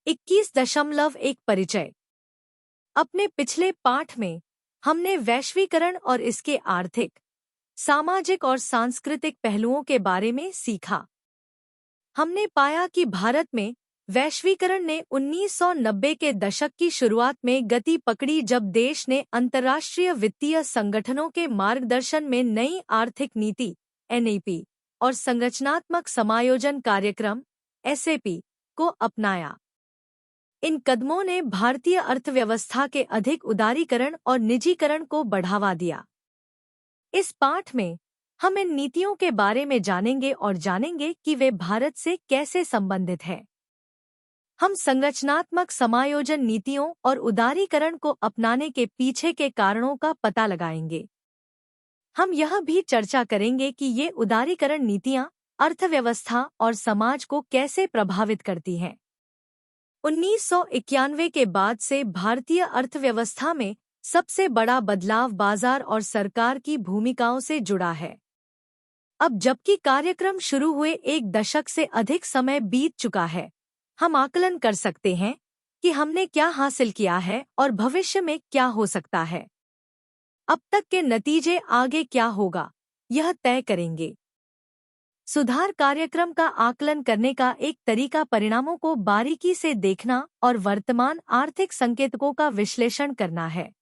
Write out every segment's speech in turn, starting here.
21.1 परिचय। अपने पिछले पाठ में हमने वैश्वीकरण और इसके आर्थिक, सामाजिक और सांस्कृतिक पहलुओं के बारे में सीखा। हमने पाया कि भारत में वैश्वीकरण ने 1990 के दशक की शुरुआत में गति पकड़ी, जब देश ने अंतर्राष्ट्रीय वित्तीय संगठनों के मार्गदर्शन में नई आर्थिक नीति (NEP) और संरचनात्मक समायोजन कार्यक्रम (SAP) को अपनाया। इन कदमों ने भारतीय अर्थव्यवस्था के अधिक उदारीकरण और निजीकरण को बढ़ावा दिया। इस पाठ में हम इन नीतियों के बारे में जानेंगे कि वे भारत से कैसे संबंधित हैं। हम संरचनात्मक समायोजन नीतियों और उदारीकरण को अपनाने के पीछे के कारणों का पता लगाएंगे। हम यह भी चर्चा करेंगे कि ये उदारीकरण नीतियां अर्थव्यवस्था और समाज को कैसे प्रभावित करती हैं। 1991 के बाद से भारतीय अर्थव्यवस्था में सबसे बड़ा बदलाव बाजार और सरकार की भूमिकाओं से जुड़ा है। अब जबकि कार्यक्रम शुरू हुए एक दशक से अधिक समय बीत चुका है, हम आकलन कर सकते हैं कि हमने क्या हासिल किया है और भविष्य में क्या हो सकता है। अब तक के नतीजे आगे क्या होगा, यह तय करेंगे। सुधार कार्यक्रम का आकलन करने का एक तरीका परिणामों को बारीकी से देखना और वर्तमान आर्थिक संकेतकों का विश्लेषण करना है।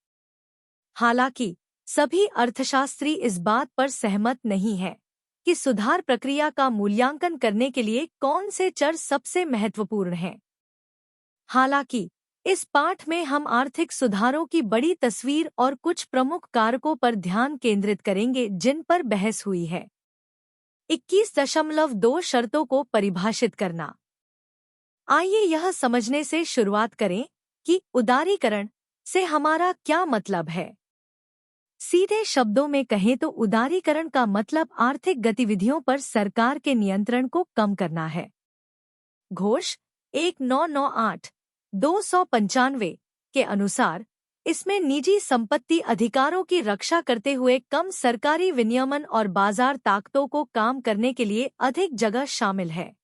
हालांकि सभी अर्थशास्त्री इस बात पर सहमत नहीं हैं कि सुधार प्रक्रिया का मूल्यांकन करने के लिए कौन से चर सबसे महत्वपूर्ण हैं। हालांकि इस पाठ में हम आर्थिक सुधारों की बड़ी तस्वीर और कुछ प्रमुख कारकों पर ध्यान केंद्रित करेंगे जिन पर बहस हुई है। 21.2 शर्तों को परिभाषित करना। आइए यह समझने से शुरुआत करें कि उदारीकरण से हमारा क्या मतलब है। सीधे शब्दों में कहें तो उदारीकरण का मतलब आर्थिक गतिविधियों पर सरकार के नियंत्रण को कम करना है। घोष 1998-295 के अनुसार इसमें निजी संपत्ति अधिकारों की रक्षा करते हुए कम सरकारी विनियमन और बाजार ताकतों को काम करने के लिए अधिक जगह शामिल है।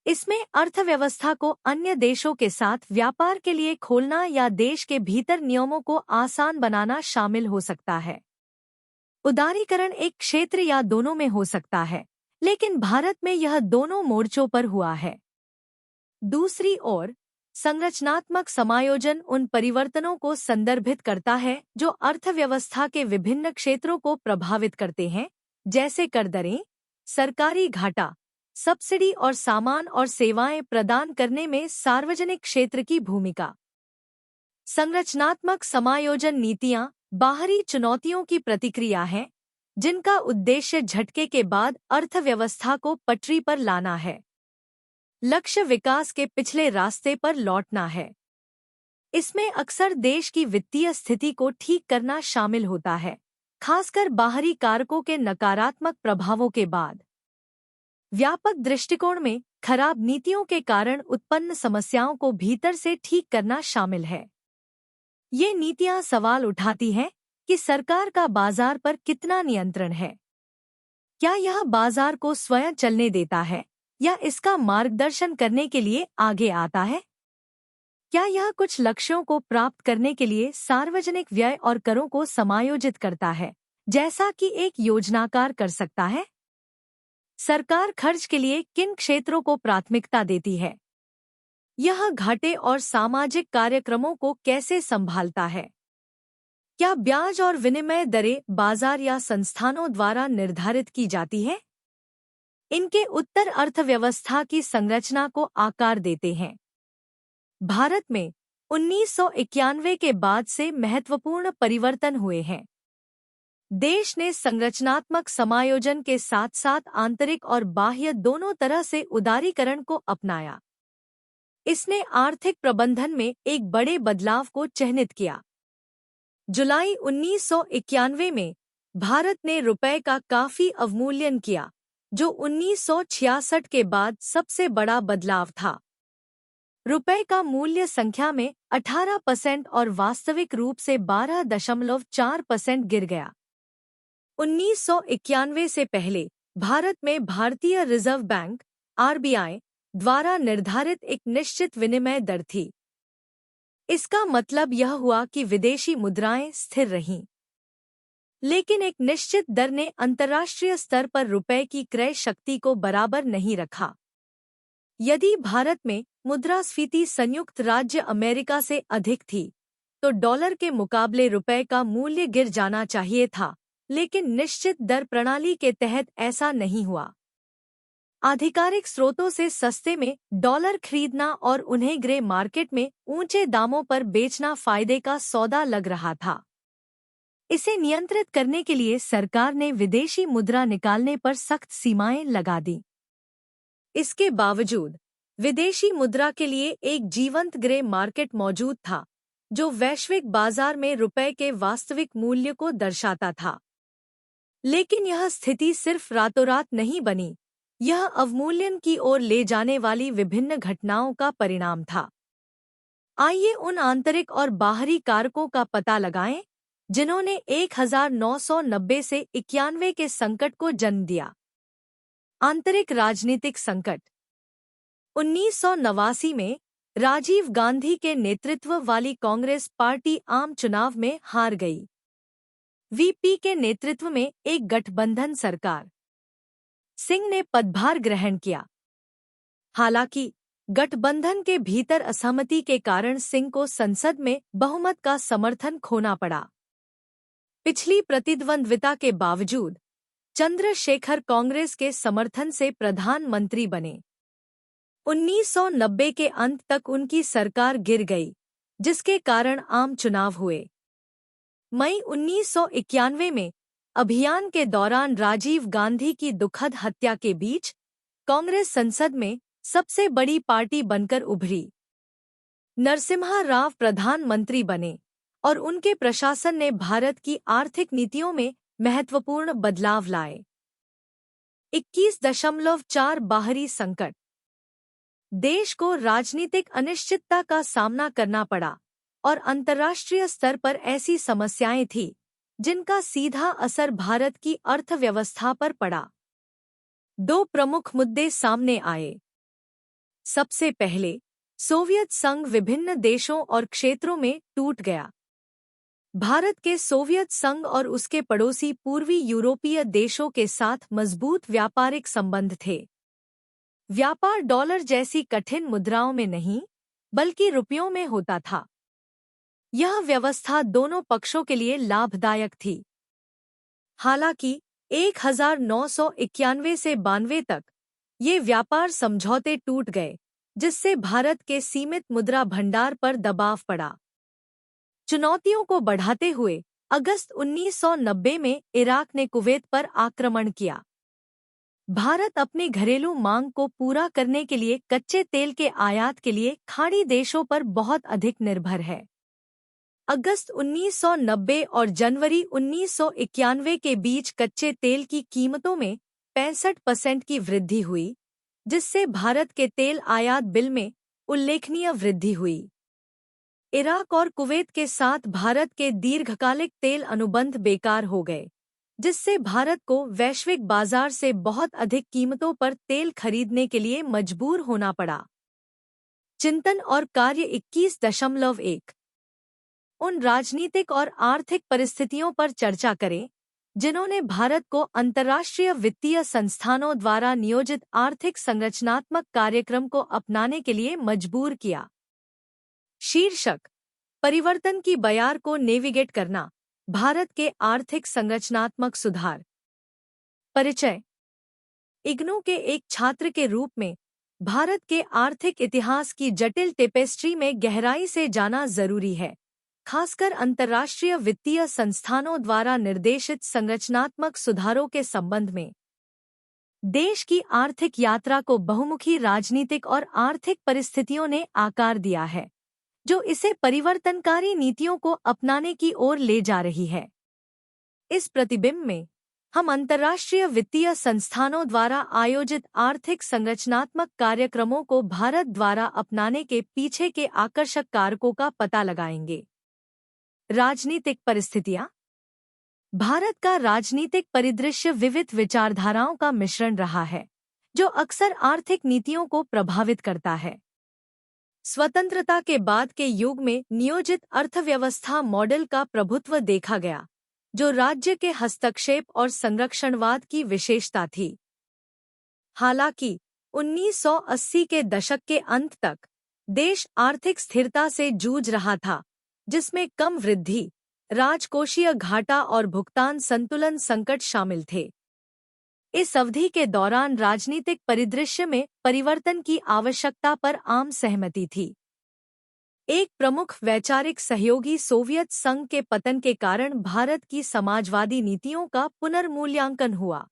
इसमें अर्थव्यवस्था को अन्य देशों के साथ व्यापार के लिए खोलना या देश के भीतर नियमों को आसान बनाना शामिल हो सकता है। उदारीकरण एक क्षेत्र या दोनों में हो सकता है, लेकिन भारत में यह दोनों मोर्चों पर हुआ है। दूसरी ओर, संरचनात्मक समायोजन उन परिवर्तनों को संदर्भित करता है जो अर्थव्यवस्था के विभिन्न क्षेत्रों को प्रभावित करते हैं, जैसे कर दरें, सरकारी घाटा, सब्सिडी और सामान और सेवाएं प्रदान करने में सार्वजनिक क्षेत्र की भूमिका। संरचनात्मक समायोजन नीतियां बाहरी चुनौतियों की प्रतिक्रिया हैं, जिनका उद्देश्य झटके के बाद अर्थव्यवस्था को पटरी पर लाना है। लक्ष्य विकास के पिछले रास्ते पर लौटना है। इसमें अक्सर देश की वित्तीय स्थिति को ठीक करना शामिल होता है, खासकर बाहरी कारकों के नकारात्मक प्रभावों के बाद। व्यापक दृष्टिकोण में खराब नीतियों के कारण उत्पन्न समस्याओं को भीतर से ठीक करना शामिल है। ये नीतियां सवाल उठाती हैं कि सरकार का बाजार पर कितना नियंत्रण है। क्या यह बाजार को स्वयं चलने देता है या इसका मार्गदर्शन करने के लिए आगे आता है? क्या यह कुछ लक्ष्यों को प्राप्त करने के लिए सार्वजनिक व्यय और करों को समायोजित करता है, जैसा कि एक योजनाकार कर सकता है? सरकार खर्च के लिए किन क्षेत्रों को प्राथमिकता देती है? यह घाटे और सामाजिक कार्यक्रमों को कैसे संभालता है? क्या ब्याज और विनिमय दरें बाजार या संस्थानों द्वारा निर्धारित की जाती है? इनके उत्तर अर्थव्यवस्था की संरचना को आकार देते हैं। भारत में 1991 के बाद से महत्वपूर्ण परिवर्तन हुए हैं। देश ने संरचनात्मक समायोजन के साथ साथ आंतरिक और बाह्य दोनों तरह से उदारीकरण को अपनाया। इसने आर्थिक प्रबंधन में एक बड़े बदलाव को चिह्नित किया। जुलाई 1991 में भारत ने रुपए का काफी अवमूल्यन किया, जो 1966 के बाद सबसे बड़ा बदलाव था। रुपए का मूल्य संख्या में 18% और वास्तविक रूप से 12.4% गिर गया। 1991 से पहले भारत में भारतीय रिजर्व बैंक (RBI) द्वारा निर्धारित एक निश्चित विनिमय दर थी। इसका मतलब यह हुआ कि विदेशी मुद्राएं स्थिर रहीं, लेकिन एक निश्चित दर ने अंतर्राष्ट्रीय स्तर पर रुपए की क्रय शक्ति को बराबर नहीं रखा। यदि भारत में मुद्रास्फीति संयुक्त राज्य अमेरिका से अधिक थी, तो डॉलर के मुकाबले रुपए का मूल्य गिर जाना चाहिए था, लेकिन निश्चित दर प्रणाली के तहत ऐसा नहीं हुआ। आधिकारिक स्रोतों से सस्ते में डॉलर खरीदना और उन्हें ग्रे मार्केट में ऊंचे दामों पर बेचना फायदे का सौदा लग रहा था। इसे नियंत्रित करने के लिए सरकार ने विदेशी मुद्रा निकालने पर सख्त सीमाएं लगा दी। इसके बावजूद विदेशी मुद्रा के लिए एक जीवंत ग्रे मार्केट मौजूद था, जो वैश्विक बाजार में रुपए के वास्तविक मूल्य को दर्शाता था। लेकिन यह स्थिति सिर्फ रातों रात नहीं बनी, यह अवमूल्यन की ओर ले जाने वाली विभिन्न घटनाओं का परिणाम था। आइए उन आंतरिक और बाहरी कारकों का पता लगाएं जिन्होंने 1990 से 91 के संकट को जन्म दिया। आंतरिक राजनीतिक संकट। 1989 में राजीव गांधी के नेतृत्व वाली कांग्रेस पार्टी आम चुनाव में हार गई। वीपी के नेतृत्व में एक गठबंधन सरकार सिंह ने पदभार ग्रहण किया। हालांकि गठबंधन के भीतर असहमति के कारण सिंह को संसद में बहुमत का समर्थन खोना पड़ा। पिछली प्रतिद्वंद्विता के बावजूद चंद्रशेखर कांग्रेस के समर्थन से प्रधानमंत्री बने। 1990 के अंत तक उनकी सरकार गिर गई, जिसके कारण आम चुनाव हुए। मई 1991 में अभियान के दौरान राजीव गांधी की दुखद हत्या के बीच कांग्रेस संसद में सबसे बड़ी पार्टी बनकर उभरी। नरसिम्हा राव प्रधानमंत्री बने और उनके प्रशासन ने भारत की आर्थिक नीतियों में महत्वपूर्ण बदलाव लाए। 21.4 बाहरी संकट। देश को राजनीतिक अनिश्चितता का सामना करना पड़ा और अंतर्राष्ट्रीय स्तर पर ऐसी समस्याएं थीं जिनका सीधा असर भारत की अर्थव्यवस्था पर पड़ा। दो प्रमुख मुद्दे सामने आए। सबसे पहले, सोवियत संघ विभिन्न देशों और क्षेत्रों में टूट गया। भारत के सोवियत संघ और उसके पड़ोसी पूर्वी यूरोपीय देशों के साथ मजबूत व्यापारिक संबंध थे। व्यापार डॉलर जैसी कठिन मुद्राओं में नहीं, बल्कि रुपयों में होता था। यह व्यवस्था दोनों पक्षों के लिए लाभदायक थी। हालांकि 1991 से 92 तक ये व्यापार समझौते टूट गए, जिससे भारत के सीमित मुद्रा भंडार पर दबाव पड़ा। चुनौतियों को बढ़ाते हुए अगस्त 1990 में इराक ने कुवैत पर आक्रमण किया। भारत अपने घरेलू मांग को पूरा करने के लिए कच्चे तेल के आयात के लिए खाड़ी देशों पर बहुत अधिक निर्भर है। अगस्त 1990 और जनवरी 1991 के बीच कच्चे तेल की कीमतों में 65% की वृद्धि हुई, जिससे भारत के तेल आयात बिल में उल्लेखनीय वृद्धि हुई। इराक और कुवैत के साथ भारत के दीर्घकालिक तेल अनुबंध बेकार हो गए, जिससे भारत को वैश्विक बाजार से बहुत अधिक कीमतों पर तेल खरीदने के लिए मजबूर होना पड़ा। चिंतन और कार्य 21.1। उन राजनीतिक और आर्थिक परिस्थितियों पर चर्चा करें जिन्होंने भारत को अंतर्राष्ट्रीय वित्तीय संस्थानों द्वारा नियोजित आर्थिक संरचनात्मक कार्यक्रम को अपनाने के लिए मजबूर किया। शीर्षक: परिवर्तन की बयार को नेविगेट करना, भारत के आर्थिक संरचनात्मक सुधार। परिचय। इग्नू के एक छात्र के रूप में भारत के आर्थिक इतिहास की जटिल टेपेस्ट्री में गहराई से जाना जरूरी है, खासकर अंतर्राष्ट्रीय वित्तीय संस्थानों द्वारा निर्देशित संरचनात्मक सुधारों के संबंध में। देश की आर्थिक यात्रा को बहुमुखी राजनीतिक और आर्थिक परिस्थितियों ने आकार दिया है, जो इसे परिवर्तनकारी नीतियों को अपनाने की ओर ले जा रही है। इस प्रतिबिंब में हम अंतर्राष्ट्रीय वित्तीय संस्थानों द्वारा आयोजित आर्थिक संरचनात्मक कार्यक्रमों को भारत द्वारा अपनाने के पीछे के आकर्षक कारकों का पता लगाएंगे। राजनीतिक परिस्थितियां। भारत का राजनीतिक परिदृश्य विविध विचारधाराओं का मिश्रण रहा है। जो अक्सर आर्थिक नीतियों को प्रभावित करता है। स्वतंत्रता के बाद के युग में नियोजित अर्थव्यवस्था मॉडल का प्रभुत्व देखा गया, जो राज्य के हस्तक्षेप और संरक्षणवाद की विशेषता थी। हालांकि 1980 के दशक के अंत तक देश आर्थिक स्थिरता से जूझ रहा था, जिसमें कम वृद्धि, राजकोषीय घाटा और भुगतान संतुलन संकट शामिल थे। इस अवधि के दौरान राजनीतिक परिदृश्य में परिवर्तन की आवश्यकता पर आम सहमति थी। एक प्रमुख वैचारिक सहयोगी सोवियत संघ के पतन के कारण भारत की समाजवादी नीतियों का पुनर्मूल्यांकन हुआ।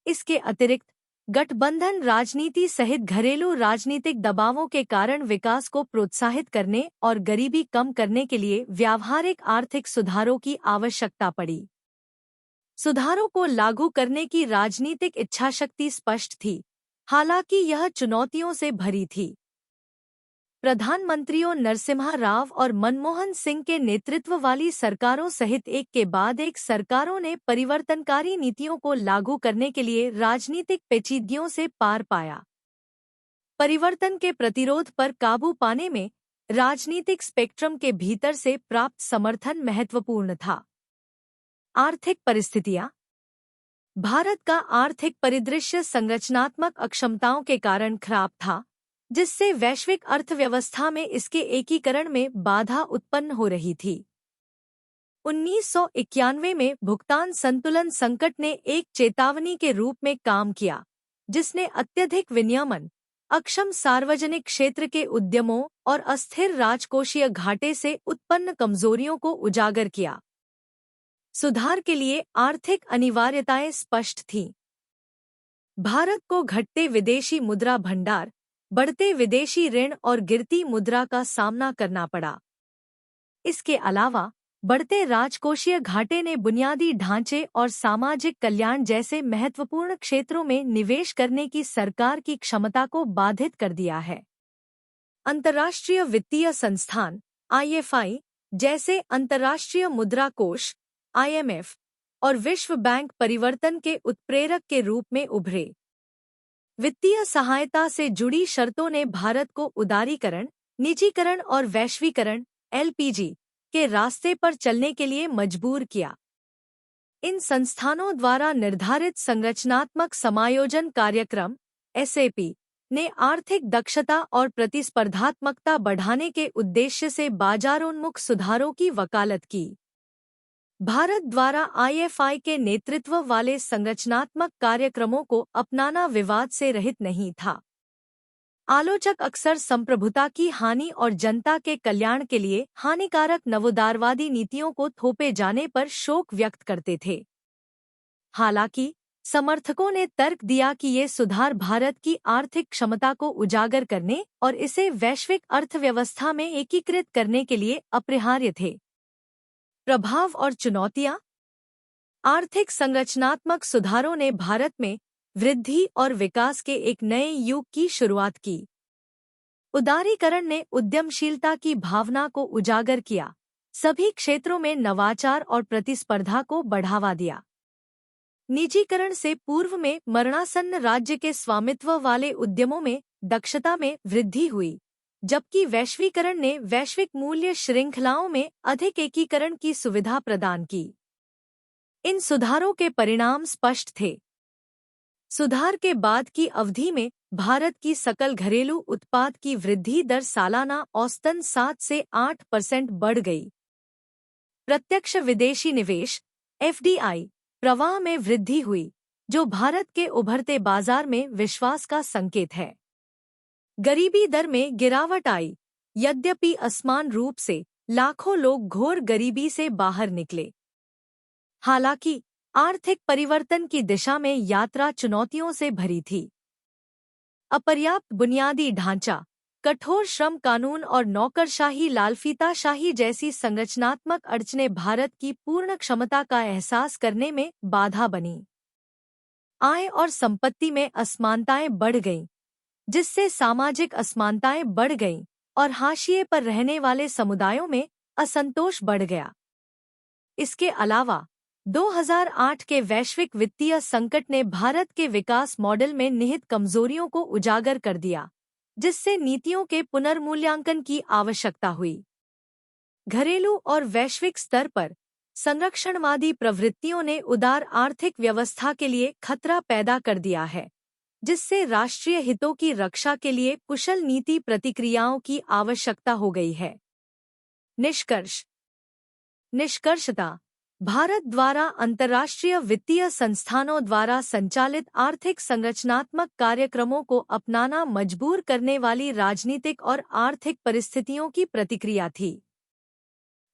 इसके अतिरिक्त गठबंधन राजनीति सहित घरेलू राजनीतिक दबावों के कारण विकास को प्रोत्साहित करने और गरीबी कम करने के लिए व्यावहारिक आर्थिक सुधारों की आवश्यकता पड़ी। सुधारों को लागू करने की राजनीतिक इच्छाशक्ति स्पष्ट थी, हालांकि यह चुनौतियों से भरी थी। प्रधानमंत्रियों नरसिम्हा राव और मनमोहन सिंह के नेतृत्व वाली सरकारों सहित एक के बाद एक सरकारों ने परिवर्तनकारी नीतियों को लागू करने के लिए राजनीतिक पेचीदगियों से पार पाया। परिवर्तन के प्रतिरोध पर काबू पाने में राजनीतिक स्पेक्ट्रम के भीतर से प्राप्त समर्थन महत्वपूर्ण था। आर्थिक परिस्थितियां। भारत का आर्थिक परिदृश्य संरचनात्मक अक्षमताओं के कारण खराब था, जिससे वैश्विक अर्थव्यवस्था में इसके एकीकरण में बाधा उत्पन्न हो रही थी। 1991 में भुगतान संतुलन संकट ने एक चेतावनी के रूप में काम किया, जिसने अत्यधिक विनियमन, अक्षम सार्वजनिक क्षेत्र के उद्यमों और अस्थिर राजकोषीय घाटे से उत्पन्न कमजोरियों को उजागर किया। सुधार के लिए आर्थिक अनिवार्यताएं स्पष्ट थीं। भारत को घटते विदेशी मुद्रा भंडार, बढ़ते विदेशी ऋण और गिरती मुद्रा का सामना करना पड़ा। इसके अलावा बढ़ते राजकोषीय घाटे ने बुनियादी ढांचे और सामाजिक कल्याण जैसे महत्वपूर्ण क्षेत्रों में निवेश करने की सरकार की क्षमता को बाधित कर दिया है। अंतर्राष्ट्रीय वित्तीय संस्थान (IFI) जैसे अंतर्राष्ट्रीय मुद्रा कोष (IMF) और विश्व बैंक परिवर्तन के उत्प्रेरक के रूप में उभरे। वित्तीय सहायता से जुड़ी शर्तों ने भारत को उदारीकरण, निजीकरण और वैश्वीकरण (LPG) के रास्ते पर चलने के लिए मजबूर किया। इन संस्थानों द्वारा निर्धारित संरचनात्मक समायोजन कार्यक्रम (SAP) ने आर्थिक दक्षता और प्रतिस्पर्धात्मकता बढ़ाने के उद्देश्य से बाजारोन्मुख सुधारों की वकालत की। भारत द्वारा IFI के नेतृत्व वाले संरचनात्मक कार्यक्रमों को अपनाना विवाद से रहित नहीं था। आलोचक अक्सर संप्रभुता की हानि और जनता के कल्याण के लिए हानिकारक नवोदारवादी नीतियों को थोपे जाने पर शोक व्यक्त करते थे। हालांकि समर्थकों ने तर्क दिया कि ये सुधार भारत की आर्थिक क्षमता को उजागर करने और इसे वैश्विक अर्थव्यवस्था में एकीकृत करने के लिए अपरिहार्य थे। प्रभाव और चुनौतियां। आर्थिक संरचनात्मक सुधारों ने भारत में वृद्धि और विकास के एक नए युग की शुरुआत की। उदारीकरण ने उद्यमशीलता की भावना को उजागर किया, सभी क्षेत्रों में नवाचार और प्रतिस्पर्धा को बढ़ावा दिया। निजीकरण से पूर्व में मरणासन्न राज्य के स्वामित्व वाले उद्यमों में दक्षता में वृद्धि हुई, जबकि वैश्वीकरण ने वैश्विक मूल्य श्रृंखलाओं में अधिक एकीकरण की सुविधा प्रदान की। इन सुधारों के परिणाम स्पष्ट थे। सुधार के बाद की अवधि में भारत की सकल घरेलू उत्पाद की वृद्धि दर सालाना औसतन 7 से 8% बढ़ गई। प्रत्यक्ष विदेशी निवेश (FDI) प्रवाह में वृद्धि हुई, जो भारत के उभरते बाजार में विश्वास का संकेत है। गरीबी दर में गिरावट आई, यद्यपि असमान रूप से लाखों लोग घोर गरीबी से बाहर निकले। हालांकि आर्थिक परिवर्तन की दिशा में यात्रा चुनौतियों से भरी थी। अपर्याप्त बुनियादी ढांचा, कठोर श्रम कानून और नौकरशाही लालफीताशाही जैसी संरचनात्मक अड़चनें भारत की पूर्ण क्षमता का एहसास करने में बाधा बनी। आय और संपत्ति में असमानताएं बढ़ गईं, जिससे सामाजिक असमानताएं बढ़ गईं और हाशिए पर रहने वाले समुदायों में असंतोष बढ़ गया। इसके अलावा 2008 के वैश्विक वित्तीय संकट ने भारत के विकास मॉडल में निहित कमजोरियों को उजागर कर दिया, जिससे नीतियों के पुनर्मूल्यांकन की आवश्यकता हुई। घरेलू और वैश्विक स्तर पर संरक्षणवादी प्रवृत्तियों ने उदार आर्थिक व्यवस्था के लिए खतरा पैदा कर दिया है, जिससे राष्ट्रीय हितों की रक्षा के लिए कुशल नीति प्रतिक्रियाओं की आवश्यकता हो गई है। निष्कर्षतः भारत द्वारा अंतर्राष्ट्रीय वित्तीय संस्थानों द्वारा संचालित आर्थिक संरचनात्मक कार्यक्रमों को अपनाना मजबूर करने वाली राजनीतिक और आर्थिक परिस्थितियों की प्रतिक्रिया थी।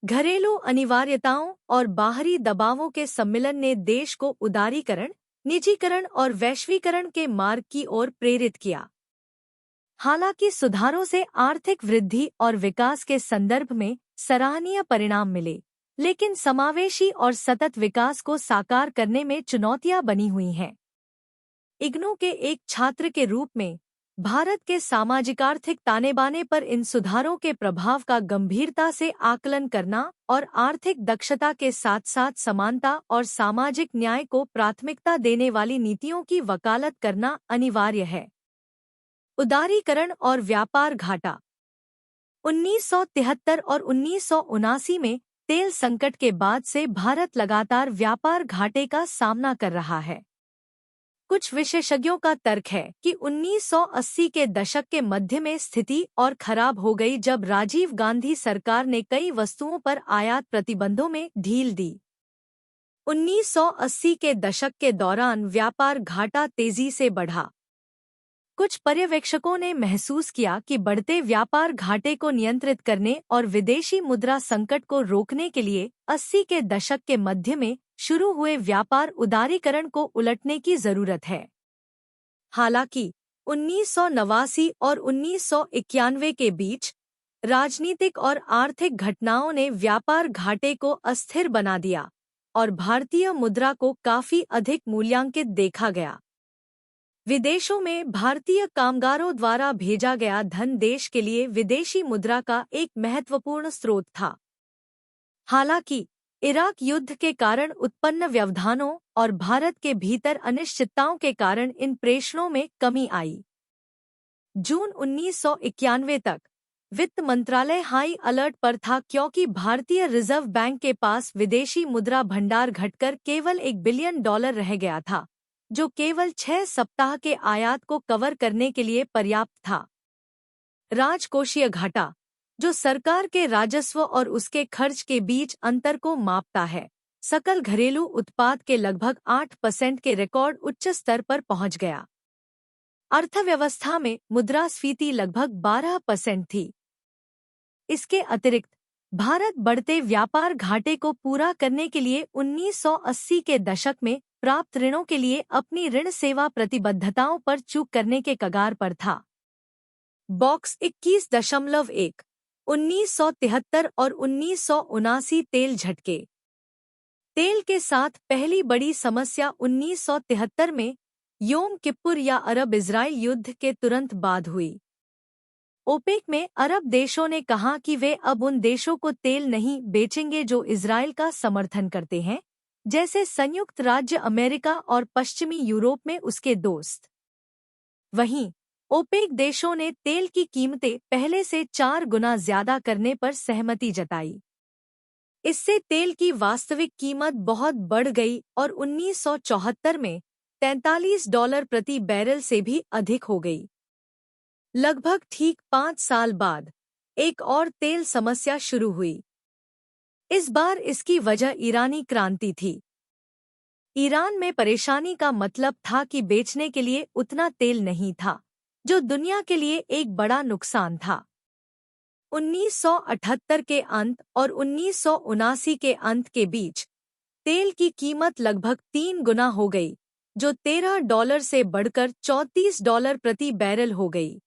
घरेलू अनिवार्यताओं और बाहरी दबावों के सम्मिलन ने देश को उदारीकरण, निजीकरण और वैश्वीकरण के मार्ग की ओर प्रेरित किया। हालांकि सुधारों से आर्थिक वृद्धि और विकास के संदर्भ में सराहनीय परिणाम मिले, लेकिन समावेशी और सतत विकास को साकार करने में चुनौतियां बनी हुई हैं। इग्नू के एक छात्र के रूप में भारत के सामाजिकार्थिक तानेबाने पर इन सुधारों के प्रभाव का गंभीरता से आकलन करना और आर्थिक दक्षता के साथ साथ समानता और सामाजिक न्याय को प्राथमिकता देने वाली नीतियों की वकालत करना अनिवार्य है। उदारीकरण और व्यापार घाटा। 1973 और 1979 में तेल संकट के बाद से भारत लगातार व्यापार घाटे का सामना कर रहा है। कुछ विशेषज्ञों का तर्क है कि 1980 के दशक के मध्य में स्थिति और खराब हो गई जब राजीव गांधी सरकार ने कई वस्तुओं पर आयात प्रतिबंधों में ढील दी। 1980 के दशक के दौरान व्यापार घाटा तेजी से बढ़ा। कुछ पर्यवेक्षकों ने महसूस किया कि बढ़ते व्यापार घाटे को नियंत्रित करने और विदेशी मुद्रा संकट को रोकने के लिए 80 के दशक के मध्य में शुरू हुए व्यापार उदारीकरण को उलटने की जरूरत है। हालांकि 1989 और 1991 के बीच राजनीतिक और आर्थिक घटनाओं ने व्यापार घाटे को अस्थिर बना दिया और भारतीय मुद्रा को काफी अधिक मूल्यांकित देखा गया। विदेशों में भारतीय कामगारों द्वारा भेजा गया धन देश के लिए विदेशी मुद्रा का एक महत्वपूर्ण स्रोत था। हालांकि इराक युद्ध के कारण उत्पन्न व्यवधानों और भारत के भीतर अनिश्चितताओं के कारण इन प्रेषणों में कमी आई। जून 1991 तक वित्त मंत्रालय हाई अलर्ट पर था क्योंकि भारतीय रिजर्व बैंक के पास विदेशी मुद्रा भंडार घटकर केवल $1 बिलियन रह गया था, जो केवल 6 सप्ताह के आयात को कवर करने के लिए पर्याप्त था। राजकोषीय घाटा, जो सरकार के राजस्व और उसके खर्च के बीच अंतर को मापता है, सकल घरेलू उत्पाद के लगभग 8% के रिकॉर्ड उच्च स्तर पर पहुंच गया। अर्थव्यवस्था में मुद्रास्फीति लगभग 12% थी। इसके अतिरिक्त भारत बढ़ते व्यापार घाटे को पूरा करने के लिए 1980 के दशक में प्राप्त ऋणों के लिए अपनी ऋण सेवा प्रतिबद्धताओं पर चूक करने के कगार पर था। बॉक्स 21.1 1973 और 1979 तेल झटके। तेल के साथ पहली बड़ी समस्या 1973 में योम किप्पुर या अरब इजराइल युद्ध के तुरंत बाद हुई। ओपेक में अरब देशों ने कहा कि वे अब उन देशों को तेल नहीं बेचेंगे जो इजराइल का समर्थन करते हैं, जैसे संयुक्त राज्य अमेरिका और पश्चिमी यूरोप में उसके दोस्त। वहीं ओपेक देशों ने तेल की कीमतें पहले से 4 गुना ज्यादा करने पर सहमति जताई। इससे तेल की वास्तविक कीमत बहुत बढ़ गई और 1974 में $43 प्रति बैरल से भी अधिक हो गई। लगभग ठीक 5 साल बाद एक और तेल समस्या शुरू हुई। इस बार इसकी वजह ईरानी क्रांति थी। ईरान में परेशानी का मतलब था कि बेचने के लिए उतना तेल नहीं था, जो दुनिया के लिए एक बड़ा नुकसान था। 1978 के अंत और 1979 के अंत के बीच तेल की कीमत लगभग 3 गुना हो गई, जो $13 से बढ़कर $34 प्रति बैरल हो गई।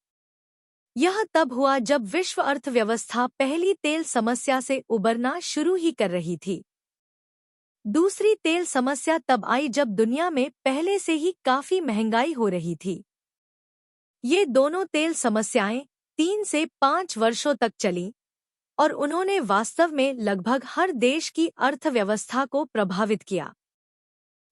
यह तब हुआ जब विश्व अर्थव्यवस्था पहली तेल समस्या से उबरना शुरू ही कर रही थी। दूसरी तेल समस्या तब आई जब दुनिया में पहले से ही काफी महंगाई हो रही थी। ये दोनों तेल समस्याएं 3 से 5 वर्षों तक चलीं और उन्होंने वास्तव में लगभग हर देश की अर्थव्यवस्था को प्रभावित किया।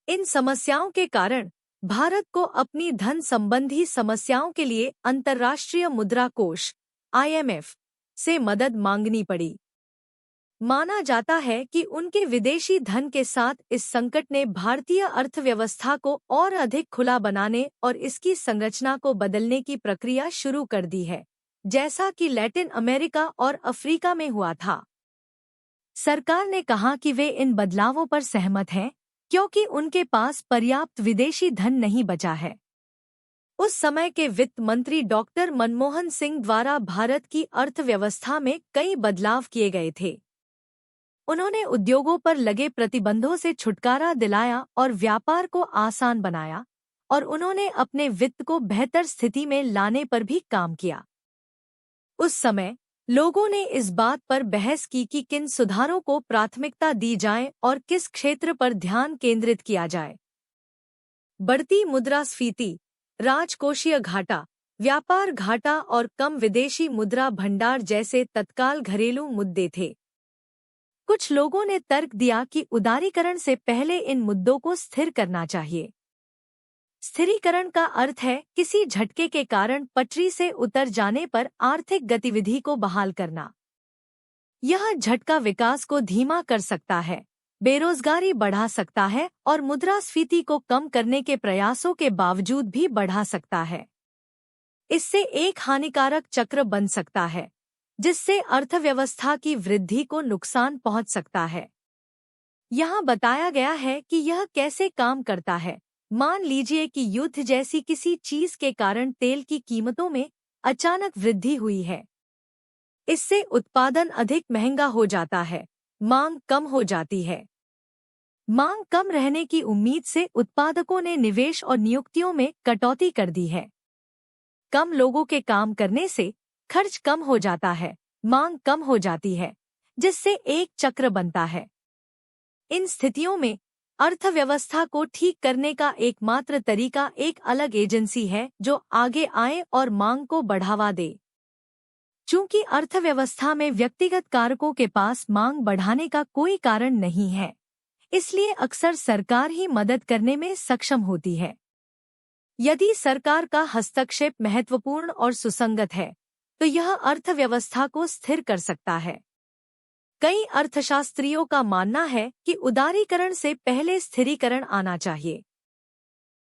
इन समस्याओं के कारण भारत को अपनी धन संबंधी समस्याओं के लिए अंतर्राष्ट्रीय मुद्रा कोष (IMF) से मदद मांगनी पड़ी। माना जाता है कि उनके विदेशी धन के साथ इस संकट ने भारतीय अर्थव्यवस्था को और अधिक खुला बनाने और इसकी संरचना को बदलने की प्रक्रिया शुरू कर दी है, जैसा कि लैटिन अमेरिका और अफ्रीका में हुआ था। सरकार ने कहा कि वे इन बदलावों पर सहमत हैं क्योंकि उनके पास पर्याप्त विदेशी धन नहीं बचा है। उस समय के वित्त मंत्री डॉक्टर मनमोहन सिंह द्वारा भारत की अर्थव्यवस्था में कई बदलाव किए गए थे। उन्होंने उद्योगों पर लगे प्रतिबंधों से छुटकारा दिलाया और व्यापार को आसान बनाया, और उन्होंने अपने वित्त को बेहतर स्थिति में लाने पर भी काम किया। उस समय लोगों ने इस बात पर बहस की कि किन सुधारों को प्राथमिकता दी जाए और किस क्षेत्र पर ध्यान केंद्रित किया जाए। बढ़ती मुद्रास्फीति, राजकोषीय घाटा, व्यापार घाटा और कम विदेशी मुद्रा भंडार जैसे तत्काल घरेलू मुद्दे थे। कुछ लोगों ने तर्क दिया कि उदारीकरण से पहले इन मुद्दों को स्थिर करना चाहिए। स्थिरीकरण का अर्थ है किसी झटके के कारण पटरी से उतर जाने पर आर्थिक गतिविधि को बहाल करना। यह झटका विकास को धीमा कर सकता है, बेरोजगारी बढ़ा सकता है और मुद्रास्फीति को कम करने के प्रयासों के बावजूद भी बढ़ा सकता है। इससे एक हानिकारक चक्र बन सकता है, जिससे अर्थव्यवस्था की वृद्धि को नुकसान पहुंच सकता है। यहाँ बताया गया है कि यह कैसे काम करता है। मान लीजिए कि युद्ध जैसी किसी चीज के कारण तेल की कीमतों में अचानक वृद्धि हुई है। इससे उत्पादन अधिक महंगा हो जाता है, मांग कम हो जाती है। मांग कम रहने की उम्मीद से उत्पादकों ने निवेश और नियुक्तियों में कटौती कर दी है। कम लोगों के काम करने से खर्च कम हो जाता है, मांग कम हो जाती है, जिससे एक चक्र बनता है। इन स्थितियों में अर्थव्यवस्था को ठीक करने का एकमात्र तरीका एक अलग एजेंसी है जो आगे आए और मांग को बढ़ावा दे। चूंकि अर्थव्यवस्था में व्यक्तिगत कारकों के पास मांग बढ़ाने का कोई कारण नहीं है, इसलिए अक्सर सरकार ही मदद करने में सक्षम होती है। यदि सरकार का हस्तक्षेप महत्वपूर्ण और सुसंगत है, तो यह अर्थव्यवस्था को स्थिर कर सकता है। कई अर्थशास्त्रियों का मानना है कि उदारीकरण से पहले स्थिरीकरण आना चाहिए।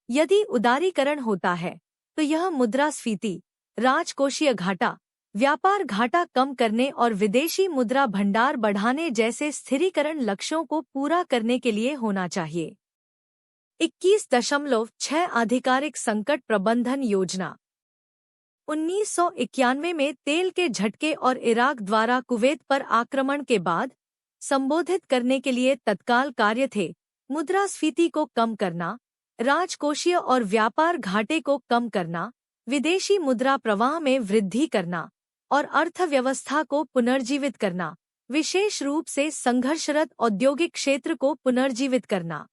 यदि उदारीकरण होता है, तो यह मुद्रास्फीति, राजकोषीय घाटा, व्यापार घाटा कम करने और विदेशी मुद्रा भंडार बढ़ाने जैसे स्थिरीकरण लक्ष्यों को पूरा करने के लिए होना चाहिए। 21.6 आधिकारिक संकट प्रबंधन योजना। 1991 में तेल के झटके और इराक द्वारा कुवैत पर आक्रमण के बाद संबोधित करने के लिए तत्काल कार्य थे मुद्रास्फीति को कम करना, राजकोषीय और व्यापार घाटे को कम करना, विदेशी मुद्रा प्रवाह में वृद्धि करना और अर्थव्यवस्था को पुनर्जीवित करना, विशेष रूप से संघर्षरत औद्योगिक क्षेत्र को पुनर्जीवित करना।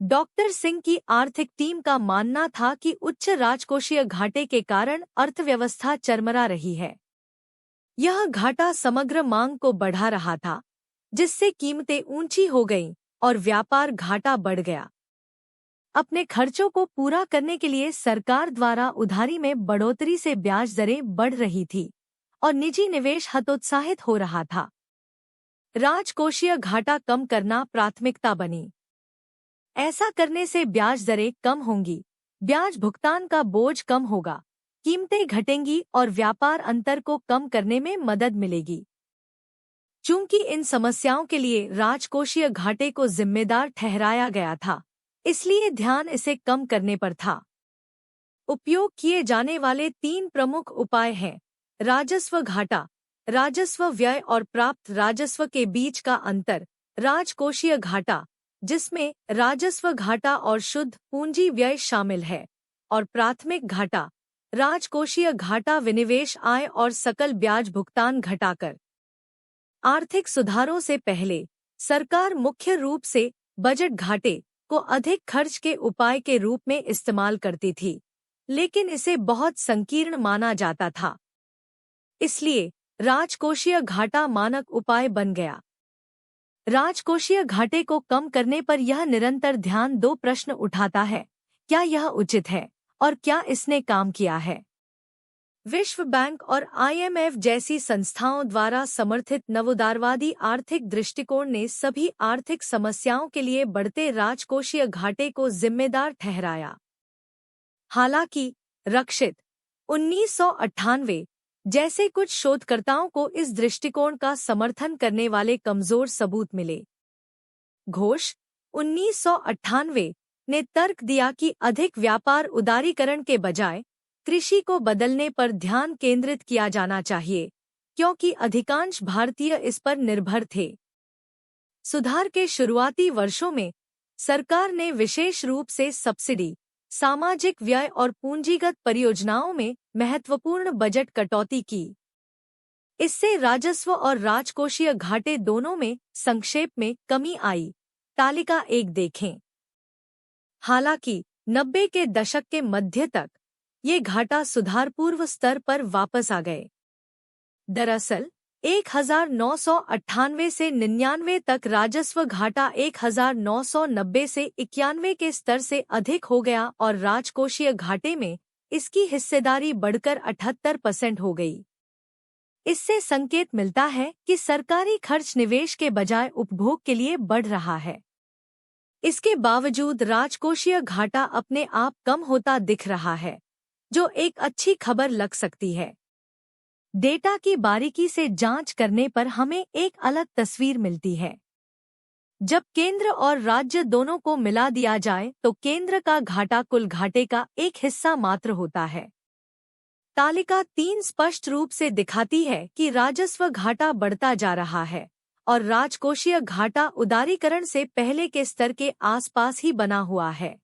डॉक्टर सिंह की आर्थिक टीम का मानना था कि उच्च राजकोषीय घाटे के कारण अर्थव्यवस्था चरमरा रही है। यह घाटा समग्र मांग को बढ़ा रहा था, जिससे कीमतें ऊंची हो गईं और व्यापार घाटा बढ़ गया। अपने खर्चों को पूरा करने के लिए सरकार द्वारा उधारी में बढ़ोतरी से ब्याज दरें बढ़ रही थी और निजी निवेश हतोत्साहित हो रहा था। राजकोषीय घाटा कम करना प्राथमिकता बनी। ऐसा करने से ब्याज दरें कम होंगी, ब्याज भुगतान का बोझ कम होगा, कीमतें घटेंगी और व्यापार अंतर को कम करने में मदद मिलेगी। चूंकि इन समस्याओं के लिए राजकोषीय घाटे को जिम्मेदार ठहराया गया था, इसलिए ध्यान इसे कम करने पर था। उपयोग किए जाने वाले 3 प्रमुख उपाय हैं: राजस्व घाटा, राजस्व व्यय और प्राप्त राजस्व के बीच का अंतर, राजकोषीय घाटा, जिसमें राजस्व घाटा और शुद्ध पूंजी व्यय शामिल है, और प्राथमिक घाटा, राजकोषीय घाटा विनिवेश आय और सकल ब्याज भुगतान घटाकर। आर्थिक सुधारों से पहले सरकार मुख्य रूप से बजट घाटे को अधिक खर्च के उपाय के रूप में इस्तेमाल करती थी, लेकिन इसे बहुत संकीर्ण माना जाता था। इसलिए राजकोषीय घाटा मानक उपाय बन गया। राजकोषीय घाटे को कम करने पर यह निरंतर ध्यान दो प्रश्न उठाता है: क्या यह उचित है और क्या इसने काम किया है? विश्व बैंक और IMF जैसी संस्थाओं द्वारा समर्थित नवोदारवादी आर्थिक दृष्टिकोण ने सभी आर्थिक समस्याओं के लिए बढ़ते राजकोषीय घाटे को जिम्मेदार ठहराया। हालांकि रक्षित 1998 जैसे कुछ शोधकर्ताओं को इस दृष्टिकोण का समर्थन करने वाले कमजोर सबूत मिले। घोष 1998 ने तर्क दिया कि अधिक व्यापार उदारीकरण के बजाय कृषि को बदलने पर ध्यान केंद्रित किया जाना चाहिए, क्योंकि अधिकांश भारतीय इस पर निर्भर थे। सुधार के शुरुआती वर्षों में सरकार ने विशेष रूप से सब्सिडी, सामाजिक व्यय और पूंजीगत परियोजनाओं में महत्वपूर्ण बजट कटौती की। इससे राजस्व और राजकोषीय घाटे दोनों में संक्षेप में कमी आई। तालिका 1 देखें। हालांकि 90 के दशक के मध्य तक ये घाटा सुधारपूर्व स्तर पर वापस आ गए। दरअसल 1998 से 99 तक राजस्व घाटा 1990 से 91 के स्तर से अधिक हो गया और राजकोषीय घाटे में इसकी हिस्सेदारी बढ़कर 78% हो गई। इससे संकेत मिलता है कि सरकारी खर्च निवेश के बजाय उपभोग के लिए बढ़ रहा है। इसके बावजूद राजकोषीय घाटा अपने आप कम होता दिख रहा है, जो एक अच्छी खबर लग सकती है। डेटा की बारीकी से जांच करने पर हमें एक अलग तस्वीर मिलती है। जब केंद्र और राज्य दोनों को मिला दिया जाए तो केंद्र का घाटा कुल घाटे का एक हिस्सा मात्र होता है। तालिका 3 स्पष्ट रूप से दिखाती है कि राजस्व घाटा बढ़ता जा रहा है और राजकोषीय घाटा उदारीकरण से पहले के स्तर के आसपास ही बना हुआ है।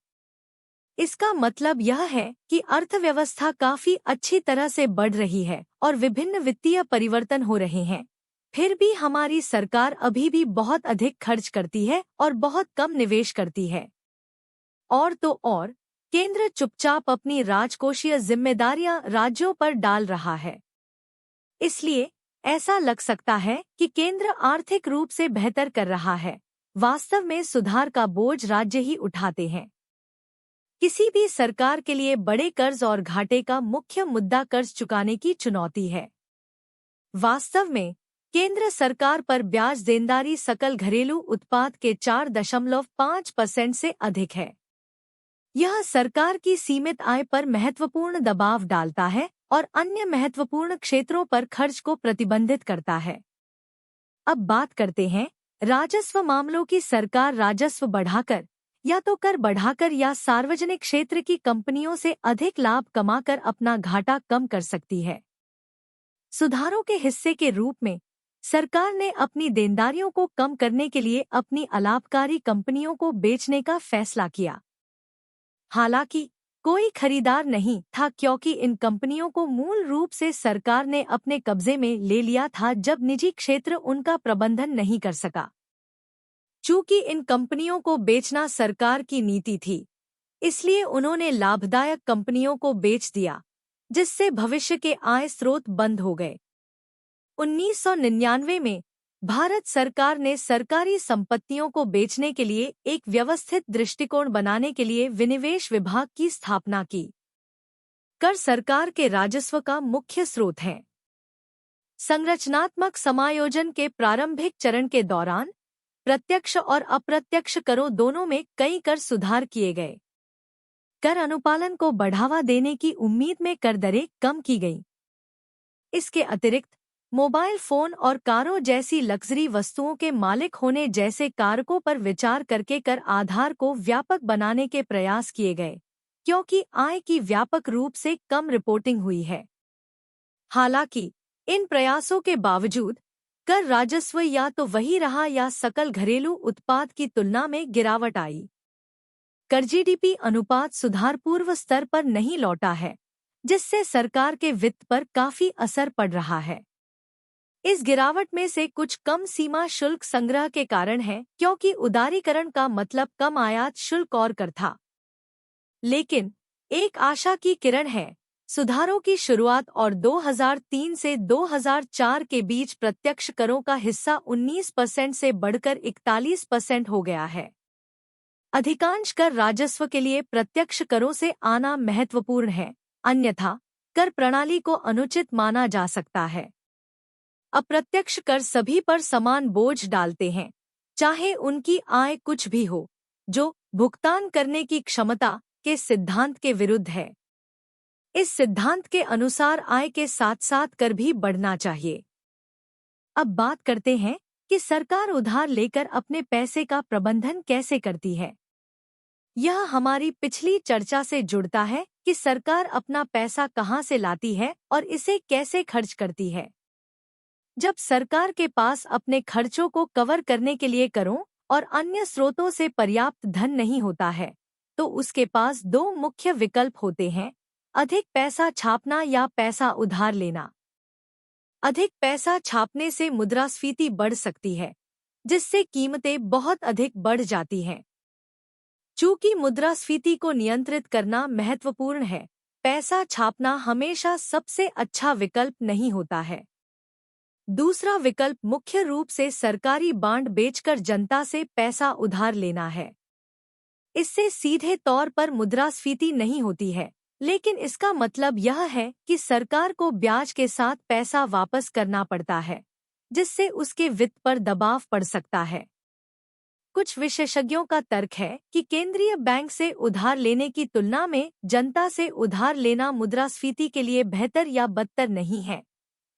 इसका मतलब यह है कि अर्थव्यवस्था काफी अच्छी तरह से बढ़ रही है और विभिन्न वित्तीय परिवर्तन हो रहे हैं। फिर भी हमारी सरकार अभी भी बहुत अधिक खर्च करती है और बहुत कम निवेश करती है। और तो और केंद्र चुपचाप अपनी राजकोषीय जिम्मेदारियां राज्यों पर डाल रहा है। इसलिए ऐसा लग सकता है कि केंद्र आर्थिक रूप से बेहतर कर रहा है, वास्तव में सुधार का बोझ राज्य ही उठाते हैं। किसी भी सरकार के लिए बड़े कर्ज और घाटे का मुख्य मुद्दा कर्ज चुकाने की चुनौती है। वास्तव में केंद्र सरकार पर ब्याज देनदारी सकल घरेलू उत्पाद के 4.5% से अधिक है। यह सरकार की सीमित आय पर महत्वपूर्ण दबाव डालता है और अन्य महत्वपूर्ण क्षेत्रों पर खर्च को प्रतिबंधित करता है। अब बात करते हैं राजस्व मामलों की। सरकार राजस्व बढ़ाकर या तो कर बढ़ाकर या सार्वजनिक क्षेत्र की कंपनियों से अधिक लाभ कमाकर अपना घाटा कम कर सकती है। सुधारों के हिस्से के रूप में सरकार ने अपनी देनदारियों को कम करने के लिए अपनी अलाभकारी कंपनियों को बेचने का फैसला किया। हालांकि कोई खरीदार नहीं था, क्योंकि इन कंपनियों को मूल रूप से सरकार ने अपने कब्जे में ले लिया था जब निजी क्षेत्र उनका प्रबंधन नहीं कर सका। चूंकि इन कंपनियों को बेचना सरकार की नीति थी, इसलिए उन्होंने लाभदायक कंपनियों को बेच दिया, जिससे भविष्य के आय स्रोत बंद हो गए। 1999 में भारत सरकार ने सरकारी संपत्तियों को बेचने के लिए एक व्यवस्थित दृष्टिकोण बनाने के लिए विनिवेश विभाग की स्थापना की। कर सरकार के राजस्व का मुख्य स्रोत है। संरचनात्मक समायोजन के प्रारंभिक चरण के दौरान प्रत्यक्ष और अप्रत्यक्ष करों दोनों में कई कर सुधार किए गए। कर अनुपालन को बढ़ावा देने की उम्मीद में कर दरें कम की गईं। इसके अतिरिक्त मोबाइल फोन और कारों जैसी लग्जरी वस्तुओं के मालिक होने जैसे कारकों पर विचार करके कर आधार को व्यापक बनाने के प्रयास किए गए, क्योंकि आय की व्यापक रूप से कम रिपोर्टिंग हुई है। हालांकि इन प्रयासों के बावजूद कर राजस्व या तो वही रहा या सकल घरेलू उत्पाद की तुलना में गिरावट आई। कर जीडीपी अनुपात सुधारपूर्व स्तर पर नहीं लौटा है, जिससे सरकार के वित्त पर काफी असर पड़ रहा है। इस गिरावट में से कुछ कम सीमा शुल्क संग्रह के कारण है, क्योंकि उदारीकरण का मतलब कम आयात शुल्क और कर था। लेकिन एक आशा की किरण है। सुधारों की शुरुआत और 2003 से 2004 के बीच प्रत्यक्ष करों का हिस्सा 19% से बढ़कर 41% हो गया है। अधिकांश कर राजस्व के लिए प्रत्यक्ष करों से आना महत्वपूर्ण है, अन्यथा कर प्रणाली को अनुचित माना जा सकता है। अप्रत्यक्ष कर सभी पर समान बोझ डालते हैं, चाहे उनकी आय कुछ भी हो, जो भुगतान करने की क्षमता के सिद्धांत के विरुद्ध है। इस सिद्धांत के अनुसार आय के साथ साथ कर भी बढ़ना चाहिए। अब बात करते हैं कि सरकार उधार लेकर अपने पैसे का प्रबंधन कैसे करती है। यह हमारी पिछली चर्चा से जुड़ता है कि सरकार अपना पैसा कहां से लाती है और इसे कैसे खर्च करती है। जब सरकार के पास अपने खर्चों को कवर करने के लिए करों और अन्य स्रोतों से पर्याप्त धन नहीं होता है, तो उसके पास दो मुख्य विकल्प होते हैं: अधिक पैसा छापना या पैसा उधार लेना। अधिक पैसा छापने से मुद्रास्फीति बढ़ सकती है, जिससे कीमतें बहुत अधिक बढ़ जाती हैं। चूंकि मुद्रास्फीति को नियंत्रित करना महत्वपूर्ण है, पैसा छापना हमेशा सबसे अच्छा विकल्प नहीं होता है। दूसरा विकल्प मुख्य रूप से सरकारी बांड बेचकर जनता से पैसा उधार लेना है। इससे सीधे तौर पर मुद्रास्फीति नहीं होती है, लेकिन इसका मतलब यह है कि सरकार को ब्याज के साथ पैसा वापस करना पड़ता है, जिससे उसके वित्त पर दबाव पड़ सकता है। कुछ विशेषज्ञों का तर्क है कि केंद्रीय बैंक से उधार लेने की तुलना में जनता से उधार लेना मुद्रास्फीति के लिए बेहतर या बदतर नहीं है,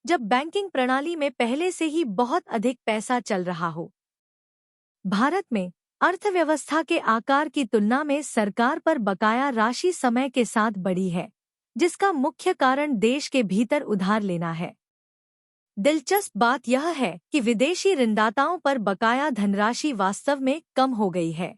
जब बैंकिंग प्रणाली में पहले से ही बहुत अधिक पैसा चल रहा हो। भारत में अर्थव्यवस्था के आकार की तुलना में सरकार पर बकाया राशि समय के साथ बढ़ी है, जिसका मुख्य कारण देश के भीतर उधार लेना है। दिलचस्प बात यह है कि विदेशी ऋणदाताओं पर बकाया धनराशि वास्तव में कम हो गई है।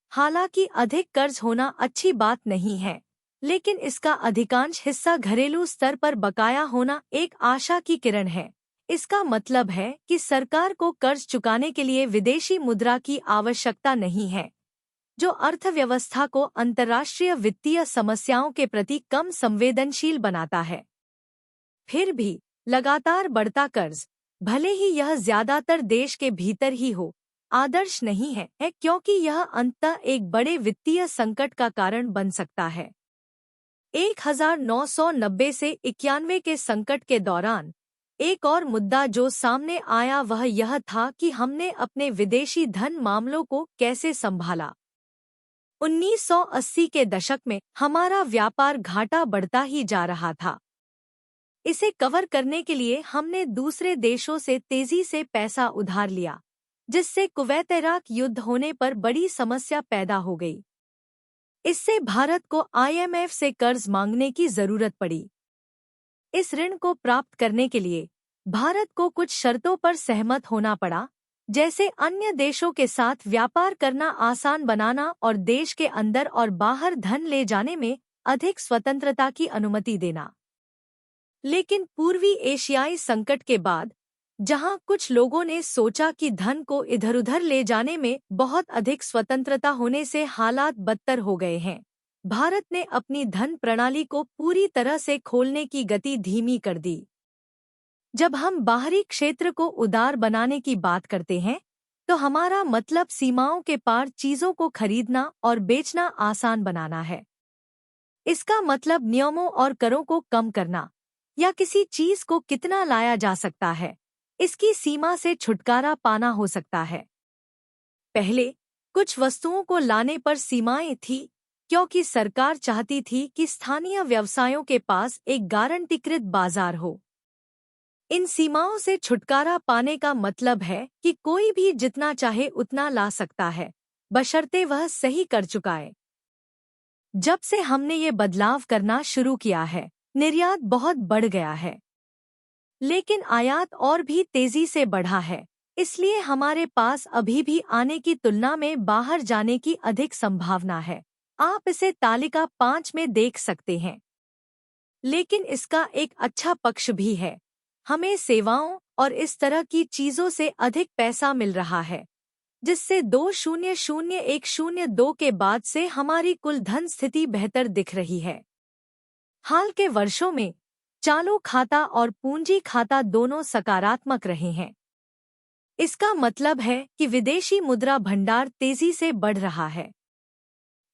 हालांकि अधिक कर्ज होना अच्छी बात नहीं है, लेकिन इसका अधिकांश हिस्सा घरेलू स्तर पर बकाया होना एक आशा की किरण है। इसका मतलब है कि सरकार को कर्ज चुकाने के लिए विदेशी मुद्रा की आवश्यकता नहीं है, जो अर्थव्यवस्था को अंतर्राष्ट्रीय वित्तीय समस्याओं के प्रति कम संवेदनशील बनाता है। फिर भी लगातार बढ़ता कर्ज, भले ही यह ज्यादातर देश के भीतर ही हो, आदर्श नहीं है, क्योंकि यह अंततः एक बड़े वित्तीय संकट का कारण बन सकता है। 1990 से 91 के संकट के दौरान एक और मुद्दा जो सामने आया वह यह था कि हमने अपने विदेशी धन मामलों को कैसे संभाला। 1980 के दशक में हमारा व्यापार घाटा बढ़ता ही जा रहा था। इसे कवर करने के लिए हमने दूसरे देशों से तेजी से पैसा उधार लिया, जिससे कुवैत-इराक युद्ध होने पर बड़ी समस्या पैदा हो गई। इससे भारत को IMF से कर्ज मांगने की जरूरत पड़ी। इस ऋण को प्राप्त करने के लिए भारत को कुछ शर्तों पर सहमत होना पड़ा, जैसे अन्य देशों के साथ व्यापार करना आसान बनाना और देश के अंदर और बाहर धन ले जाने में अधिक स्वतंत्रता की अनुमति देना। लेकिन पूर्वी एशियाई संकट के बाद, जहां कुछ लोगों ने सोचा कि धन को इधर-उधर ले जाने में बहुत अधिक स्वतंत्रता होने से हालात बदतर हो गए हैं, भारत ने अपनी धन प्रणाली को पूरी तरह से खोलने की गति धीमी कर दी। जब हम बाहरी क्षेत्र को उदार बनाने की बात करते हैं, तो हमारा मतलब सीमाओं के पार चीजों को खरीदना और बेचना आसान बनाना है। इसका मतलब नियमों और करों को कम करना या किसी चीज को कितना लाया जा सकता है, इसकी सीमा से छुटकारा पाना हो सकता है। पहले कुछ वस्तुओं को लाने पर सीमाएं थीं, क्योंकि सरकार चाहती थी कि स्थानीय व्यवसायों के पास एक गारंटीकृत बाजार हो। इन सीमाओं से छुटकारा पाने का मतलब है कि कोई भी जितना चाहे उतना ला सकता है, बशर्ते वह सही कर चुकाए। जब से हमने ये बदलाव करना शुरू किया है, निर्यात बहुत बढ़ गया है, लेकिन आयात और भी तेजी से बढ़ा है, इसलिए हमारे पास अभी भी आने की तुलना में बाहर जाने की अधिक संभावना है। आप इसे तालिका 5 में देख सकते हैं। लेकिन इसका एक अच्छा पक्ष भी है, हमें सेवाओं और इस तरह की चीजों से अधिक पैसा मिल रहा है, जिससे 200102 के बाद से हमारी कुल धन स्थिति बेहतर दिख रही है। हाल के वर्षों में चालू खाता और पूंजी खाता दोनों सकारात्मक रहे हैं। इसका मतलब है कि विदेशी मुद्रा भंडार तेजी से बढ़ रहा है।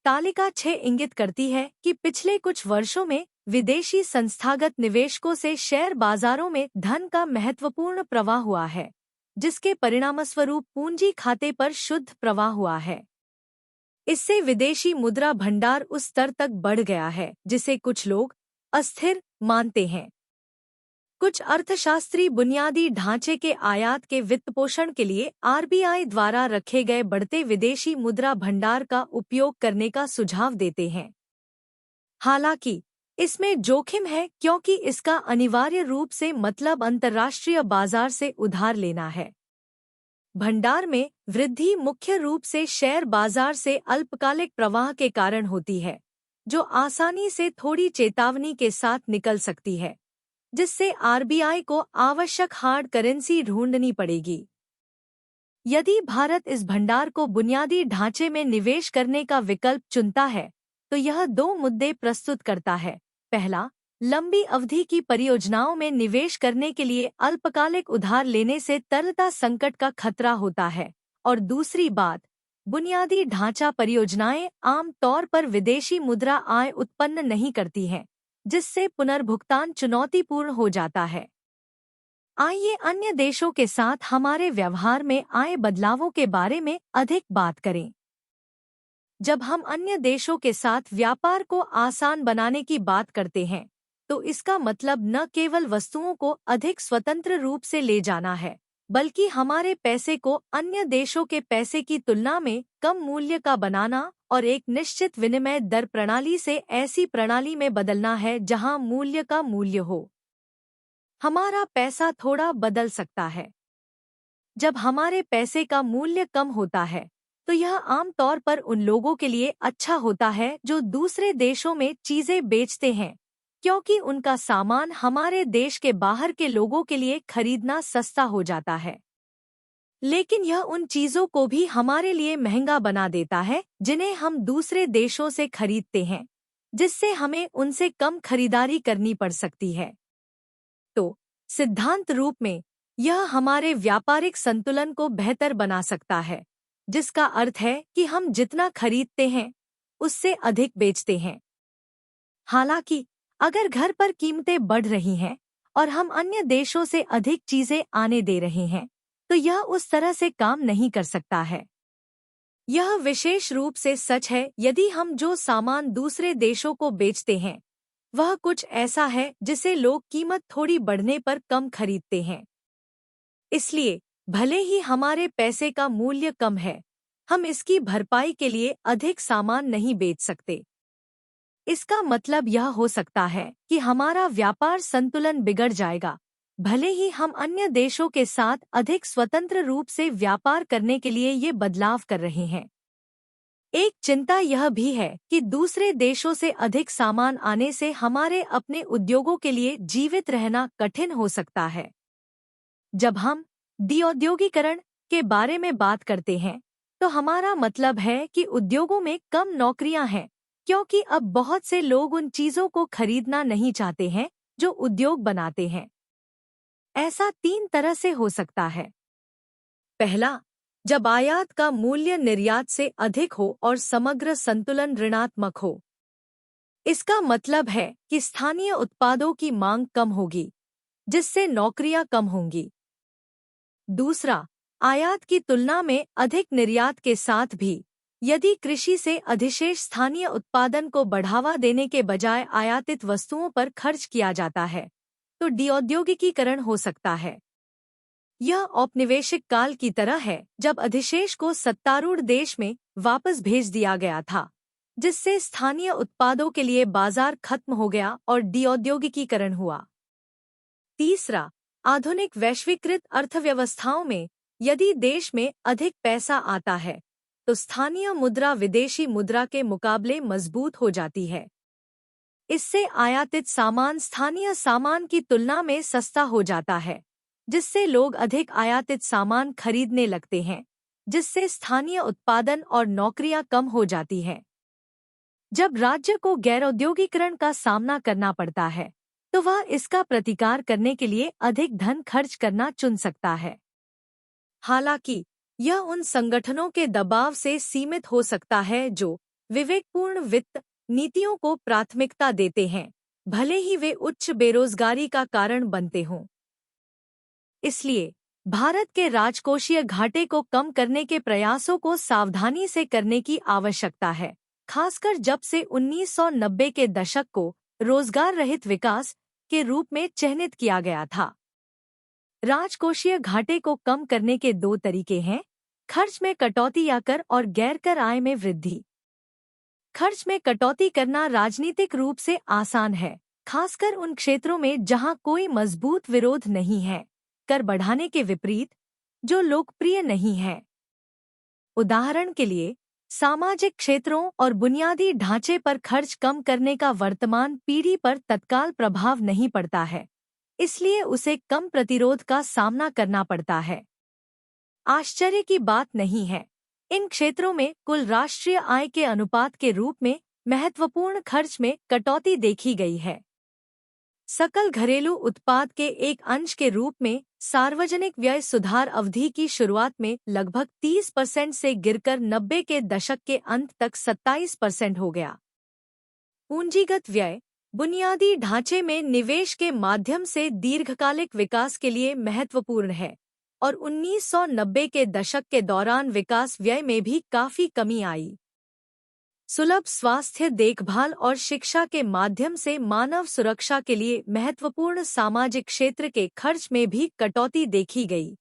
तालिका 6 इंगित करती है कि पिछले कुछ वर्षों में विदेशी संस्थागत निवेशकों से शेयर बाजारों में धन का महत्वपूर्ण प्रवाह हुआ है, जिसके परिणामस्वरूप पूंजी खाते पर शुद्ध प्रवाह हुआ है। इससे विदेशी मुद्रा भंडार उस स्तर तक बढ़ गया है जिसे कुछ लोग अस्थिर मानते हैं। कुछ अर्थशास्त्री बुनियादी ढांचे के आयात के वित्तपोषण के लिए आरबीआई द्वारा रखे गए बढ़ते विदेशी मुद्रा भंडार का उपयोग करने का सुझाव देते हैं। हालांकि इसमें जोखिम है क्योंकि इसका अनिवार्य रूप से मतलब अंतर्राष्ट्रीय बाजार से उधार लेना है। भंडार में वृद्धि मुख्य रूप से शेयर बाजार से अल्पकालिक प्रवाह के कारण होती है, जो आसानी से थोड़ी चेतावनी के साथ निकल सकती है, जिससे आरबीआई को आवश्यक हार्ड करेंसी ढूंढनी पड़ेगी। यदि भारत इस भंडार को बुनियादी ढांचे में निवेश करने का विकल्प चुनता है, तो यह दो मुद्दे प्रस्तुत करता है। पहला, लंबी अवधि की परियोजनाओं में निवेश करने के लिए अल्पकालिक उधार लेने से तरलता संकट का खतरा होता है, और दूसरी बात, बुनियादी ढांचा परियोजनाएं आम तौर पर विदेशी मुद्रा आय उत्पन्न नहीं करती हैं, जिससे पुनर्भुगतान चुनौतीपूर्ण हो जाता है। आइए अन्य देशों के साथ हमारे व्यवहार में आए बदलावों के बारे में अधिक बात करें। जब हम अन्य देशों के साथ व्यापार को आसान बनाने की बात करते हैं, तो इसका मतलब न केवल वस्तुओं को अधिक स्वतंत्र रूप से ले जाना है, बल्कि हमारे पैसे को अन्य देशों के पैसे की तुलना में कम मूल्य का बनाना और एक निश्चित विनिमय दर प्रणाली से ऐसी प्रणाली में बदलना है जहां मूल्य का मूल्य हो। हमारा पैसा थोड़ा बदल सकता है। जब हमारे पैसे का मूल्य कम होता है, तो यह आमतौर पर उन लोगों के लिए अच्छा होता है जो दूसरे देशों में चीजें बेचते हैं, क्योंकि उनका सामान हमारे देश के बाहर के लोगों के लिए खरीदना सस्ता हो जाता है। लेकिन यह उन चीजों को भी हमारे लिए महंगा बना देता है जिन्हें हम दूसरे देशों से खरीदते हैं, जिससे हमें उनसे कम खरीदारी करनी पड़ सकती है। तो सिद्धांत रूप में यह हमारे व्यापारिक संतुलन को बेहतर बना सकता है, जिसका अर्थ है कि हम जितना खरीदते हैं उससे अधिक बेचते हैं। हालांकि अगर घर पर कीमतें बढ़ रही हैं और हम अन्य देशों से अधिक चीजें आने दे रहे हैं, तो यह उस तरह से काम नहीं कर सकता है। यह विशेष रूप से सच है यदि हम जो सामान दूसरे देशों को बेचते हैं वह कुछ ऐसा है जिसे लोग कीमत थोड़ी बढ़ने पर कम खरीदते हैं। इसलिए भले ही हमारे पैसे का मूल्य कम है, हम इसकी भरपाई के लिए अधिक सामान नहीं बेच सकते। इसका मतलब यह हो सकता है कि हमारा व्यापार संतुलन बिगड़ जाएगा, भले ही हम अन्य देशों के साथ अधिक स्वतंत्र रूप से व्यापार करने के लिए ये बदलाव कर रहे हैं। एक चिंता यह भी है कि दूसरे देशों से अधिक सामान आने से हमारे अपने उद्योगों के लिए जीवित रहना कठिन हो सकता है। जब हम औद्योगीकरण के बारे में बात करते हैं, तो हमारा मतलब है कि उद्योगों में कम नौकरियां हैं, क्योंकि अब बहुत से लोग उन चीजों को खरीदना नहीं चाहते हैं जो उद्योग बनाते हैं। ऐसा 3 तरह से हो सकता है। पहला, जब आयात का मूल्य निर्यात से अधिक हो और समग्र संतुलन ऋणात्मक हो। इसका मतलब है कि स्थानीय उत्पादों की मांग कम होगी, जिससे नौकरियां कम होंगी। दूसरा, आयात की तुलना में अधिक निर्यात के साथ भी यदि कृषि से अधिशेष स्थानीय उत्पादन को बढ़ावा देने के बजाय आयातित वस्तुओं पर खर्च किया जाता है, तो औद्योगिकीकरण हो सकता है। यह औपनिवेशिक काल की तरह है जब अधिशेष को सत्तारूढ़ देश में वापस भेज दिया गया था, जिससे स्थानीय उत्पादों के लिए बाजार खत्म हो गया और औद्योगिकीकरण हुआ। तीसरा, आधुनिक वैश्वीकृत अर्थव्यवस्थाओं में यदि देश में अधिक पैसा आता है, तो स्थानीय मुद्रा विदेशी मुद्रा के मुकाबले मजबूत हो जाती है। इससे आयातित सामान स्थानीय सामान की तुलना में सस्ता हो जाता है, जिससे लोग अधिक आयातित सामान खरीदने लगते हैं, जिससे स्थानीय उत्पादन और नौकरियां कम हो जाती हैं। जब राज्य को गैर औद्योगिकरण का सामना करना पड़ता है तो वह इसका प्रतिकार करने के लिए अधिक धन खर्च करना चुन सकता है। हालांकि यह उन संगठनों के दबाव से सीमित हो सकता है जो विवेकपूर्ण वित्त नीतियों को प्राथमिकता देते हैं, भले ही वे उच्च बेरोजगारी का कारण बनते हों। इसलिए भारत के राजकोषीय घाटे को कम करने के प्रयासों को सावधानी से करने की आवश्यकता है, खासकर जब से 1990 के दशक को रोजगार रहित विकास के रूप में चिह्नित किया गया था। राजकोषीय घाटे को कम करने के दो तरीके हैं: खर्च में कटौती या कर और गैर कर आय में वृद्धि। खर्च में कटौती करना राजनीतिक रूप से आसान है, खासकर उन क्षेत्रों में जहां कोई मजबूत विरोध नहीं है, कर बढ़ाने के विपरीत जो लोकप्रिय नहीं है। उदाहरण के लिए, सामाजिक क्षेत्रों और बुनियादी ढांचे पर खर्च कम करने का वर्तमान पीढ़ी पर तत्काल प्रभाव नहीं पड़ता है, इसलिए उसे कम प्रतिरोध का सामना करना पड़ता है। आश्चर्य की बात नहीं है, इन क्षेत्रों में कुल राष्ट्रीय आय के अनुपात के रूप में महत्वपूर्ण खर्च में कटौती देखी गई है। सकल घरेलू उत्पाद के एक अंश के रूप में सार्वजनिक व्यय सुधार अवधि की शुरुआत में लगभग 30% से गिरकर 90 के दशक के अंत तक 27% हो गया। पूंजीगत व्यय बुनियादी ढांचे में निवेश के माध्यम से दीर्घकालिक विकास के लिए महत्वपूर्ण है और 1990 के दशक के दौरान विकास व्यय में भी काफी कमी आई। सुलभ स्वास्थ्य देखभाल और शिक्षा के माध्यम से मानव सुरक्षा के लिए महत्वपूर्ण सामाजिक क्षेत्र के खर्च में भी कटौती देखी गई।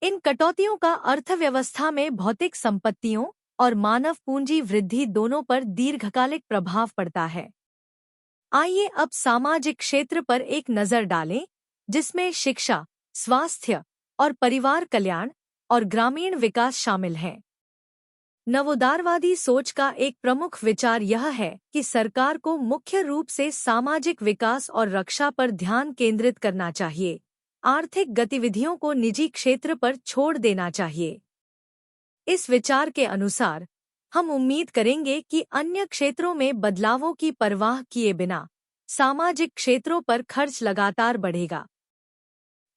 इन कटौतियों का अर्थव्यवस्था में भौतिक संपत्तियों और मानव पूंजी वृद्धि दोनों पर दीर्घकालिक प्रभाव पड़ता है। आइए अब सामाजिक क्षेत्र पर एक नज़र डालें, जिसमें शिक्षा, स्वास्थ्य और परिवार कल्याण और ग्रामीण विकास शामिल हैं। नवोदारवादी सोच का एक प्रमुख विचार यह है कि सरकार को मुख्य रूप से सामाजिक विकास और रक्षा पर ध्यान केंद्रित करना चाहिए, आर्थिक गतिविधियों को निजी क्षेत्र पर छोड़ देना चाहिए। इस विचार के अनुसार हम उम्मीद करेंगे कि अन्य क्षेत्रों में बदलावों की परवाह किए बिना सामाजिक क्षेत्रों पर खर्च लगातार बढ़ेगा।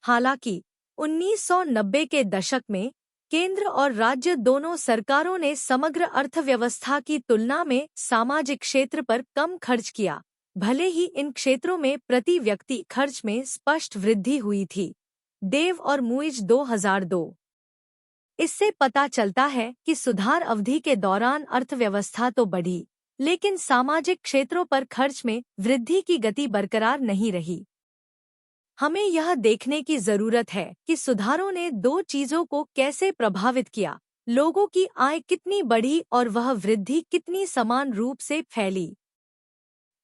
हालांकि 1990 के दशक में केंद्र और राज्य दोनों सरकारों ने समग्र अर्थव्यवस्था की तुलना में सामाजिक क्षेत्र पर कम खर्च किया, भले ही इन क्षेत्रों में प्रति व्यक्ति खर्च में स्पष्ट वृद्धि हुई थी। देव और मुइज 2002। इससे पता चलता है कि सुधार अवधि के दौरान अर्थव्यवस्था तो बढ़ी, लेकिन सामाजिक क्षेत्रों पर खर्च में वृद्धि की गति बरकरार नहीं रही। हमें यह देखने की जरूरत है कि सुधारों ने दो चीजों को कैसे प्रभावित किया: लोगों की आय कितनी बढ़ी और वह वृद्धि कितनी समान रूप से फैली।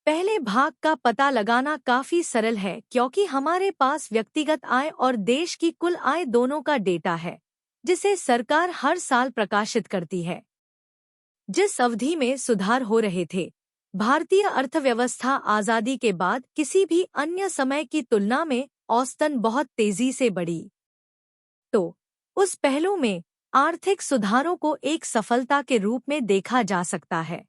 पहले भाग का पता लगाना काफी सरल है, क्योंकि हमारे पास व्यक्तिगत आय और देश की कुल आय दोनों का डेटा है, जिसे सरकार हर साल प्रकाशित करती है। जिस अवधि में सुधार हो रहे थे, भारतीय अर्थव्यवस्था आजादी के बाद किसी भी अन्य समय की तुलना में औसतन बहुत तेजी से बढ़ी। तो उस पहलू में आर्थिक सुधारों को एक सफलता के रूप में देखा जा सकता है।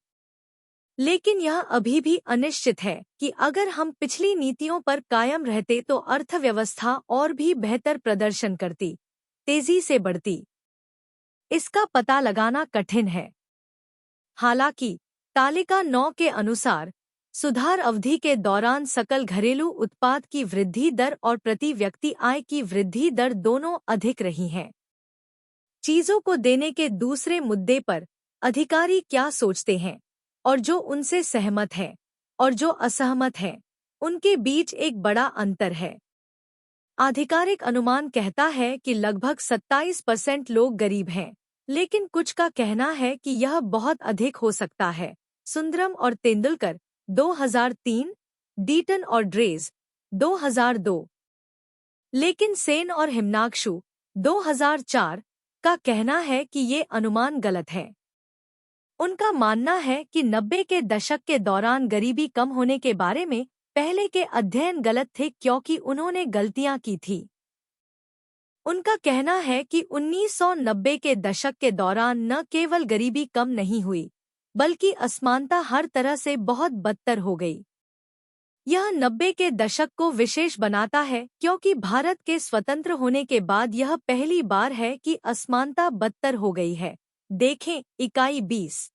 लेकिन यह अभी भी अनिश्चित है कि अगर हम पिछली नीतियों पर कायम रहते तो अर्थव्यवस्था और भी बेहतर प्रदर्शन करती, तेजी से बढ़ती। इसका पता लगाना कठिन है। हालांकि तालिका 9 के अनुसार सुधार अवधि के दौरान सकल घरेलू उत्पाद की वृद्धि दर और प्रति व्यक्ति आय की वृद्धि दर दोनों अधिक रही हैं। चीजों को देने के दूसरे मुद्दे पर अधिकारी क्या सोचते हैं और जो उनसे सहमत है और जो असहमत है, उनके बीच एक बड़ा अंतर है। आधिकारिक अनुमान कहता है कि लगभग 27% लोग गरीब हैं, लेकिन कुछ का कहना है कि यह बहुत अधिक हो सकता है। सुंदरम और तेंदुलकर 2003, डीटन और ड्रेज 2002, लेकिन सेन और हिमनाक्षु 2004 का कहना है कि ये अनुमान गलत है। उनका मानना है कि 90 के दशक के दौरान गरीबी कम होने के बारे में पहले के अध्ययन गलत थे, क्योंकि उन्होंने गलतियां की थी। उनका कहना है कि 1990 के दशक के दौरान न केवल गरीबी कम नहीं हुई, बल्कि असमानता हर तरह से बहुत बदतर हो गई। यह 90 के दशक को विशेष बनाता है क्योंकि भारत के स्वतंत्र होने के बाद यह पहली बार है कि असमानता बदतर हो गई है। देखें इकाई 20।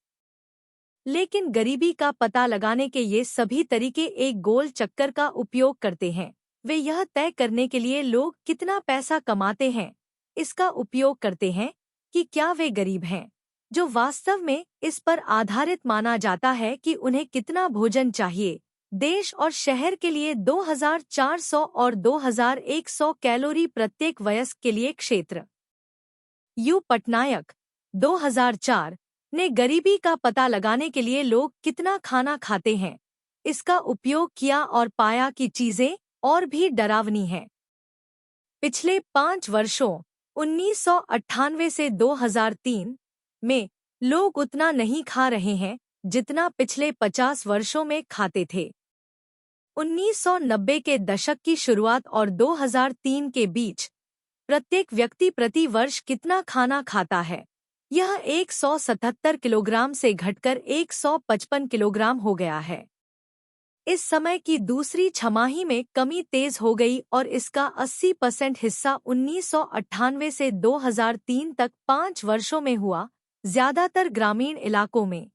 लेकिन गरीबी का पता लगाने के ये सभी तरीके एक गोल चक्कर का उपयोग करते हैं। वे यह तय करने के लिए लोग कितना पैसा कमाते हैं, इसका उपयोग करते हैं कि क्या वे गरीब हैं, जो वास्तव में इस पर आधारित माना जाता है कि उन्हें कितना भोजन चाहिए। देश और शहर के लिए 2400 और 2100 कैलोरी प्रत्येक वयस्क के लिए क्षेत्र। यू पटनायक 2004 ने गरीबी का पता लगाने के लिए लोग कितना खाना खाते हैं, इसका उपयोग किया और पाया कि चीजें और भी डरावनी हैं। पिछले 5 वर्षों 1998 से 2003 में लोग उतना नहीं खा रहे हैं जितना पिछले 50 वर्षों में खाते थे। 1990 के दशक की शुरुआत और 2003 के बीच प्रत्येक व्यक्ति प्रति वर्ष कितना खाना खाता है, यह 177 किलोग्राम से घटकर 155 किलोग्राम हो गया है। इस समय की दूसरी छमाही में कमी तेज हो गई और इसका 80% हिस्सा 1998 से 2003 तक 5 वर्षों में हुआ। ज्यादातर ग्रामीण इलाकों में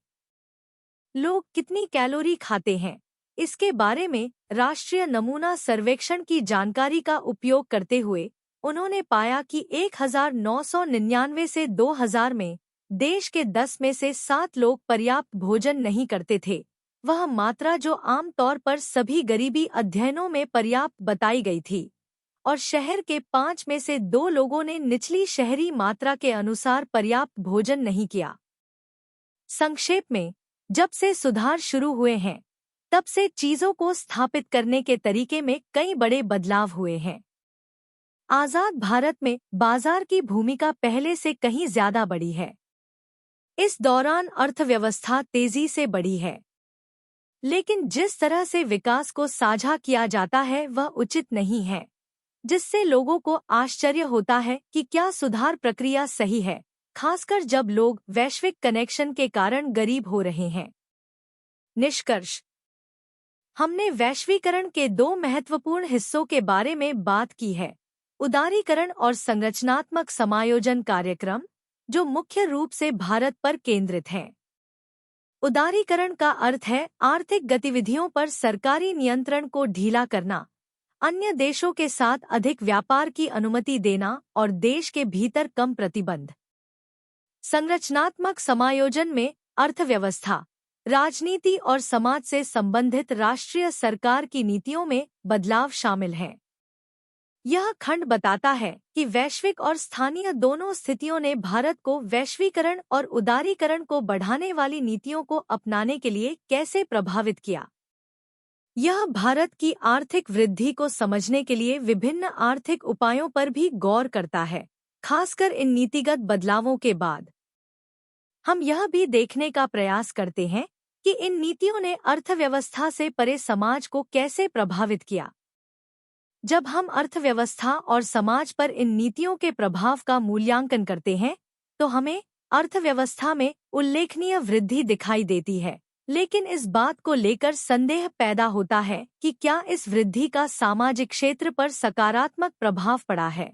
लोग कितनी कैलोरी खाते हैं, इसके बारे में राष्ट्रीय नमूना सर्वेक्षण की जानकारी का उपयोग करते हुए उन्होंने पाया कि 1999 से 2000 में देश के 10 में से 7 लोग पर्याप्त भोजन नहीं करते थे, वह मात्रा जो आमतौर पर सभी गरीबी अध्ययनों में पर्याप्त बताई गई थी, और शहर के 5 में से 2 लोगों ने निचली शहरी मात्रा के अनुसार पर्याप्त भोजन नहीं किया। संक्षेप में, जब से सुधार शुरू हुए हैं, तब से चीजों को स्थापित करने के तरीके में कई बड़े बदलाव हुए हैं। आजाद भारत में बाजार की भूमिका पहले से कहीं ज्यादा बढ़ी है। इस दौरान अर्थव्यवस्था तेजी से बढ़ी है, लेकिन जिस तरह से विकास को साझा किया जाता है वह उचित नहीं है, जिससे लोगों को आश्चर्य होता है कि क्या सुधार प्रक्रिया सही है, खासकर जब लोग वैश्विक कनेक्शन के कारण गरीब हो रहे हैं। निष्कर्ष: हमने वैश्वीकरण के 2 महत्वपूर्ण हिस्सों के बारे में बात की है, उदारीकरण और संरचनात्मक समायोजन कार्यक्रम, जो मुख्य रूप से भारत पर केंद्रित हैं। उदारीकरण का अर्थ है आर्थिक गतिविधियों पर सरकारी नियंत्रण को ढीला करना, अन्य देशों के साथ अधिक व्यापार की अनुमति देना और देश के भीतर कम प्रतिबंध। संरचनात्मक समायोजन में अर्थव्यवस्था, राजनीति और समाज से संबंधित राष्ट्रीय सरकार की नीतियों में बदलाव शामिल हैं। यह खंड बताता है कि वैश्विक और स्थानीय दोनों स्थितियों ने भारत को वैश्वीकरण और उदारीकरण को बढ़ाने वाली नीतियों को अपनाने के लिए कैसे प्रभावित किया। यह भारत की आर्थिक वृद्धि को समझने के लिए विभिन्न आर्थिक उपायों पर भी गौर करता है, खासकर इन नीतिगत बदलावों के बाद। हम यह भी देखने का प्रयास करते हैं कि इन नीतियों ने अर्थव्यवस्था से परे समाज को कैसे प्रभावित किया। जब हम अर्थव्यवस्था और समाज पर इन नीतियों के प्रभाव का मूल्यांकन करते हैं, तो हमें अर्थव्यवस्था में उल्लेखनीय वृद्धि दिखाई देती है, लेकिन इस बात को लेकर संदेह पैदा होता है कि क्या इस वृद्धि का सामाजिक क्षेत्र पर सकारात्मक प्रभाव पड़ा है।